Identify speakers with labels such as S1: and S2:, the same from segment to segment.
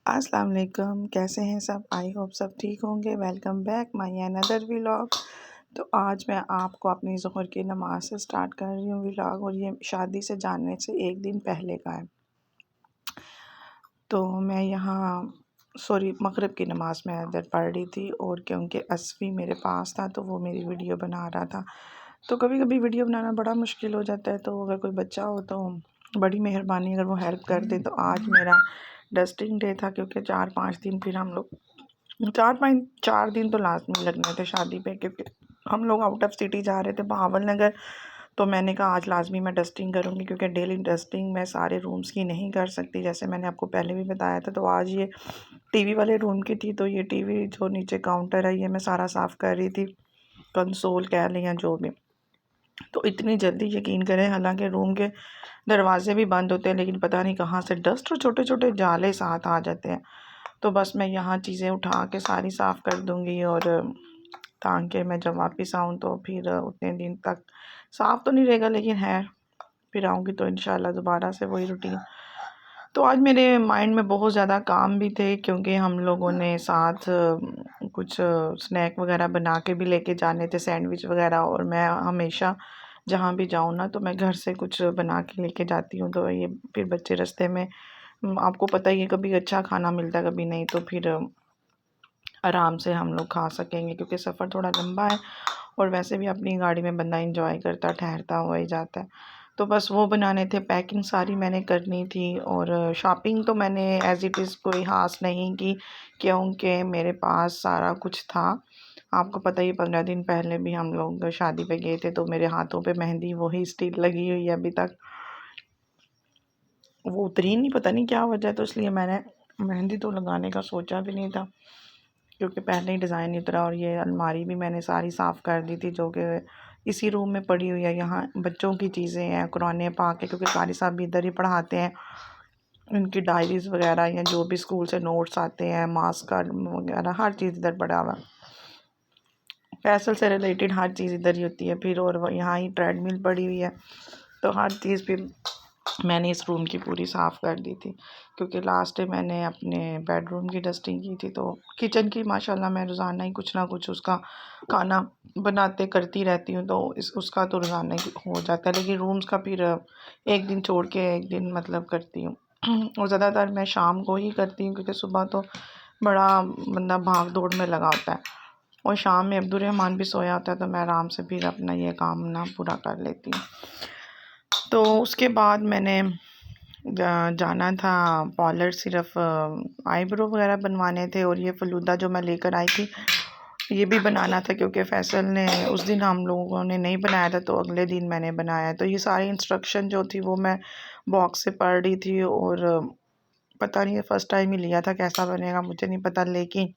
S1: अस्सलाम वालेकुम, कैसे हैं सब? आई होप सब ठीक होंगे। Welcome back my another vlog. तो आज मैं आपको अपनी ज़ोहर की नमाज से स्टार्ट कर रही हूँ व्लॉग, और ये शादी से जाने से एक दिन पहले का है। तो मैं यहाँ मगरिब की नमाज़ में इधर पढ़ रही थी, और क्योंकि असफ़ी मेरे पास था तो वो मेरी वीडियो बना रहा था। तो कभी कभी वीडियो बनाना बड़ा मुश्किल हो जाता है, तो अगर कोई बच्चा हो तो बड़ी मेहरबानी अगर वो हेल्प कर दे। तो आज मेरा डस्टिंग डे था, क्योंकि 4-5 दिन फिर हम लोग 4 दिन तो लाजमी लगने थे शादी पे, क्योंकि हम लोग आउट ऑफ सिटी जा रहे थे बहावल नगर। तो मैंने कहा आज लाजमी मैं डस्टिंग करूँगी, क्योंकि डेली डस्टिंग मैं सारे रूम्स की नहीं कर सकती, जैसे मैंने आपको पहले भी बताया था। तो आज ये टीवी वाले रूम की थी, तो ये टीवी जो नीचे काउंटर है ये मैं सारा साफ़ कर रही थी, कंसोल कह लें या जो भी। तो इतनी जल्दी यकीन करें, हालांकि रूम के दरवाजे भी बंद होते हैं, लेकिन पता नहीं कहाँ से डस्ट और छोटे छोटे जाले साथ आ जाते हैं। तो बस मैं यहाँ चीज़ें उठा के सारी साफ़ कर दूँगी, और ताकि मैं जब वापस आऊँ तो फिर उतने दिन तक साफ़ तो नहीं रहेगा, लेकिन है फिर आऊँगी तो इंशाल्लाह दोबारा से वही रूटीन। तो आज मेरे माइंड में बहुत ज़्यादा काम भी थे, क्योंकि हम लोगों ने साथ कुछ स्नैक वगैरह बना के भी लेके जाने थे, सैंडविच वगैरह। और मैं हमेशा जहाँ भी जाऊँ ना, तो मैं घर से कुछ बना के लेके जाती हूँ। तो ये फिर बच्चे रास्ते में, आपको पता ही है, कभी अच्छा खाना मिलता है कभी नहीं, तो फिर आराम से हम लोग खा सकेंगे, क्योंकि सफ़र थोड़ा लंबा है, और वैसे भी अपनी गाड़ी में बंदा इंजॉय करता ठहरता हुआ ही जाता है। तो बस वो बनाने थे, पैकिंग सारी मैंने करनी थी, और शॉपिंग तो मैंने एज़ इट इज़ कोई ख़ास नहीं की, क्योंकि मेरे पास सारा कुछ था। आपको पता ही 15 दिन पहले भी हम लोग शादी पे गए थे, तो मेरे हाथों पे मेहंदी वही स्टिल लगी हुई है अभी तक, वो उतरी नहीं, पता नहीं क्या वजह है। तो इसलिए मैंने मेहंदी तो लगाने का सोचा भी नहीं था, क्योंकि पहले ही डिज़ाइन नहीं उतरा। और ये अलमारी भी मैंने सारी साफ़ कर दी थी, जो कि इसी रूम में पड़ी हुई है। यहाँ बच्चों की चीज़ें हैं, कुरान पाक है, क्योंकि कारी साहब भी इधर ही पढ़ाते हैं। उनकी डायरीज़ वगैरह या जो भी स्कूल से नोट्स आते हैं, मार्क्स कार्ड वगैरह, हर चीज़ इधर पड़ा हुआ। फैसल से रिलेटेड हर चीज़ इधर ही होती है। फिर और यहाँ ही ट्रेडमिल पड़ी हुई है, तो हर चीज़ फिर मैंने इस रूम की पूरी साफ़ कर दी थी, क्योंकि लास्ट टाइम मैंने अपने बेडरूम की डस्टिंग की थी। तो किचन की माशाल्लाह मैं रोज़ाना ही कुछ ना कुछ उसका खाना बनाते करती रहती हूँ, तो उसका तो रोज़ाना ही हो जाता है। लेकिन रूम्स का फिर एक दिन छोड़ के एक दिन मतलब करती हूँ और ज़्यादातर मैं शाम को ही करती हूँ, क्योंकि सुबह तो बड़ा बंदा भाग दौड़ में लगा होता है, और शाम में अब्दुलरहमान भी सोया होता है, तो मैं आराम से फिर अपना ये काम ना पूरा कर लेती हूँ। तो उसके बाद मैंने जाना था पार्लर, सिर्फ आईब्रो वगैरह बनवाने थे, और ये फ़लूदा जो मैं लेकर आई थी ये भी बनाना था, क्योंकि फ़ैसल ने उस दिन हम लोगों ने नहीं बनाया था, तो अगले दिन मैंने बनाया। तो ये सारी इंस्ट्रक्शन जो थी वो मैं बॉक्स से पढ़ रही थी, और पता नहीं फ़र्स्ट टाइम ही लिया था, कैसा बनेगा मुझे नहीं पता, लेकिन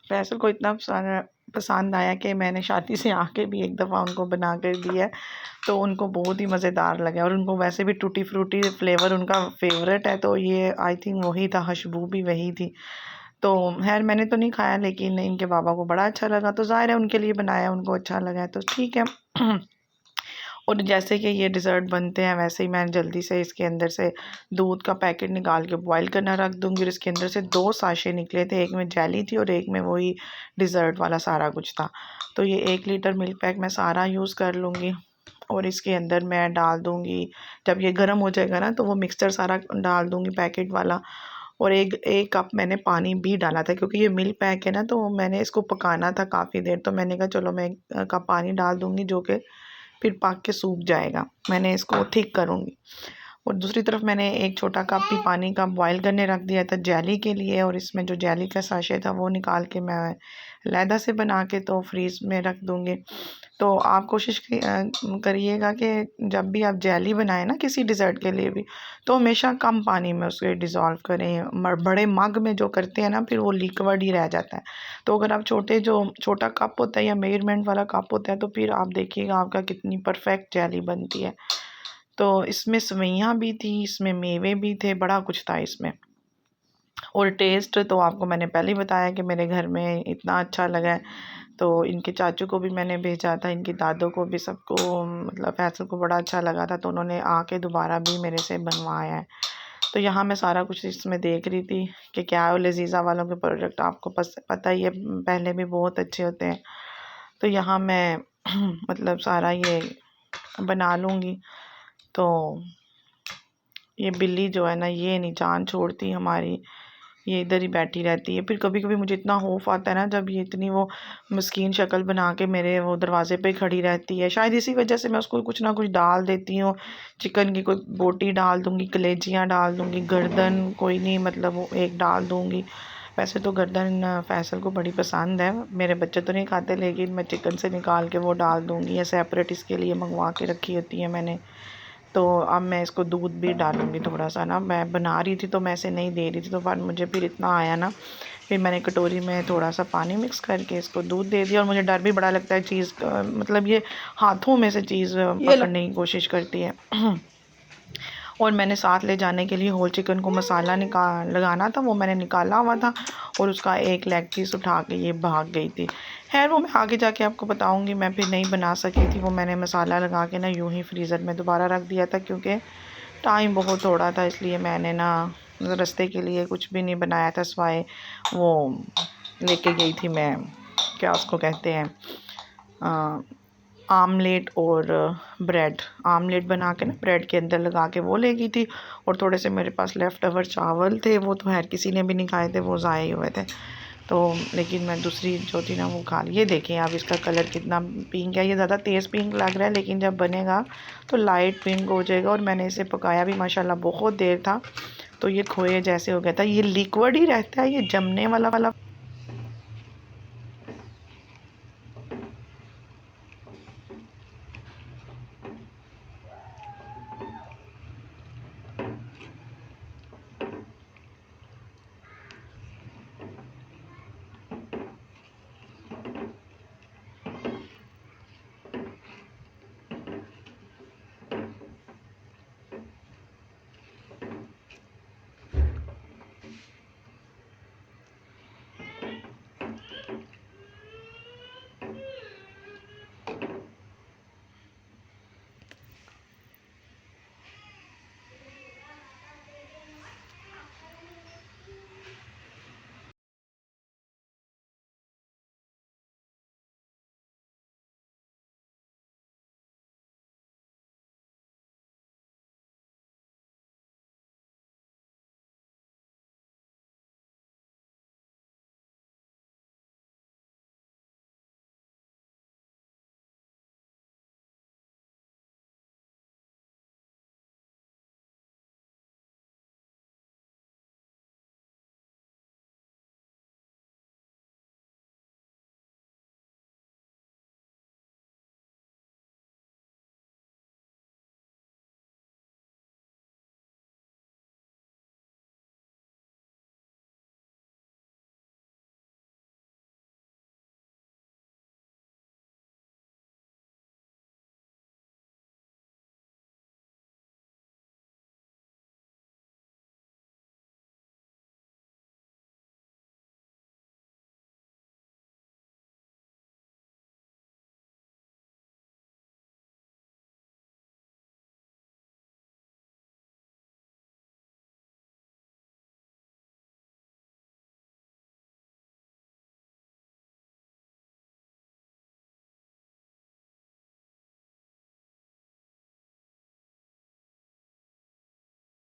S1: फ़ैसल को इतना पसंद आया कि मैंने शादी से आके भी एक दफ़ा उनको बना कर दिया, तो उनको बहुत ही मज़ेदार लगा। और उनको वैसे भी टूटी फ्रूटी फ्लेवर उनका फेवरेट है, तो ये आई थिंक वही था, खुशबू भी वही थी। तो खैर मैंने तो नहीं खाया, लेकिन इनके बाबा को बड़ा अच्छा लगा, तो ज़ाहिर है उनके लिए बनाया, उनको अच्छा लगा है तो ठीक है। और जैसे कि ये डिज़र्ट बनते हैं, वैसे ही मैं जल्दी से इसके अंदर से दूध का पैकेट निकाल के बॉईल करना रख दूँगी, और इसके अंदर से 2 साशे निकले थे, एक में जेली थी और एक में वही डिज़र्ट वाला सारा कुछ था। तो ये 1 लीटर मिल्क पैक मैं सारा यूज़ कर लूँगी, और इसके अंदर मैं डाल दूँगी, जब ये गर्म हो जाएगा ना, तो वो मिक्सचर सारा डाल दूँगी पैकेट वाला। और एक एक कप मैंने पानी भी डाला था, क्योंकि ये मिल्क पैक है ना, तो मैंने इसको पकाना था काफ़ी देर, तो मैंने कहा चलो मैं 1 कप पानी डाल दूँगी, जो कि फिर पक के सूख जाएगा। मैंने इसको थिक करूँगी, और दूसरी तरफ मैंने एक छोटा कप भी पानी का बॉईल करने रख दिया था जेली के लिए, और इसमें जो जेली का साशे था वो निकाल के मैं अलहदा से बना के तो फ्रीज़ में रख दूँगी। तो आप कोशिश करिएगा कि जब भी आप जेली बनाएं ना किसी डिज़र्ट के लिए भी, तो हमेशा कम पानी में उसको डिज़ोल्व करें। बड़े मग में जो करते हैं ना, फिर वो लिक्विड ही रह जाता है। तो अगर आप जो छोटा कप होता है या मेजरमेंट वाला कप होता है, तो फिर आप देखिएगा आपका कितनी परफेक्ट जेली बनती है। तो इसमें सेवइयाँ भी थी, इसमें मेवे भी थे, बड़ा कुछ था इसमें। और टेस्ट तो आपको मैंने पहले ही बताया कि मेरे घर में इतना अच्छा लगा है, तो इनके चाचू को भी मैंने भेजा था, इनकी दादों को भी, सबको मतलब फैसल को बड़ा अच्छा लगा था, तो उन्होंने आके दोबारा भी मेरे से बनवाया है। तो यहाँ मैं सारा कुछ इसमें देख रही थी कि क्या है। लजीज़ा वालों के प्रोडक्ट आपको पता ही है, पहले भी बहुत अच्छे होते हैं। तो यहाँ मैं मतलब सारा ये बना लूँगी। तो ये बिल्ली जो है ना, ये नहीं जान छोड़ती हमारी, ये इधर ही बैठी रहती है। फिर कभी कभी मुझे इतना खौफ आता है ना, जब ये इतनी वो मस्कीन शक्ल बना के मेरे वो दरवाजे पे खड़ी रहती है। शायद इसी वजह से मैं उसको कुछ ना कुछ डाल देती हूँ। चिकन की कोई बोटी डाल दूँगी, कलेजियाँ डाल दूँगी, गर्दन कोई नहीं मतलब वो एक डाल दूँगी। वैसे तो गर्दन फैसल को बड़ी पसंद है, मेरे बच्चे तो नहीं खाते, लेकिन मैं चिकन से निकाल के वो डाल दूँगी, या सेपरेट इसके लिए मंगवा के रखी होती है मैंने। तो अब मैं इसको दूध भी डालूँगी थोड़ा सा ना। मैं बना रही थी तो मैं इसे नहीं दे रही थी, तो पर मुझे फिर इतना आया ना, फिर मैंने कटोरी में थोड़ा सा पानी मिक्स करके इसको दूध दे दिया। और मुझे डर भी बड़ा लगता है चीज़ मतलब ये हाथों में से चीज़ पकड़ने की कोशिश करती है। और मैंने साथ ले जाने के लिए होल चिकन को मसाला लगाना था, वो मैंने निकाला हुआ था, और उसका एक लेग पीस उठा के ये भाग गई थी। खैर वो मैं आगे जाके आपको बताऊंगी, मैं फिर नहीं बना सकी थी। वो मैंने मसाला लगा के ना यूं ही फ्रीज़र में दोबारा रख दिया था, क्योंकि टाइम बहुत थोड़ा था, इसलिए मैंने ना रास्ते के लिए कुछ भी नहीं बनाया था सिवाय वो लेके गई थी मैं, क्या उसको कहते हैं, आमलेट और ब्रेड। आमलेट बना के ना ब्रेड के अंदर लगा के वो ले गई थी। और थोड़े से मेरे पास लेफ़्ट ओवर चावल थे, वो तो खैर किसी ने भी नहीं खाए थे, वो ज़ाये हुए थे। तो लेकिन मैं दूसरी जो थी ना वो खा ली। ये देखें आप, इसका कलर कितना पिंक है। ये ज़्यादा तेज़ पिंक लग रहा है, लेकिन जब बनेगा तो लाइट पिंक हो जाएगा। और मैंने इसे पकाया भी माशाल्लाह बहुत देर था, तो ये खोए जैसे हो गया था। ये लिक्विड ही रहता है, ये जमने वाला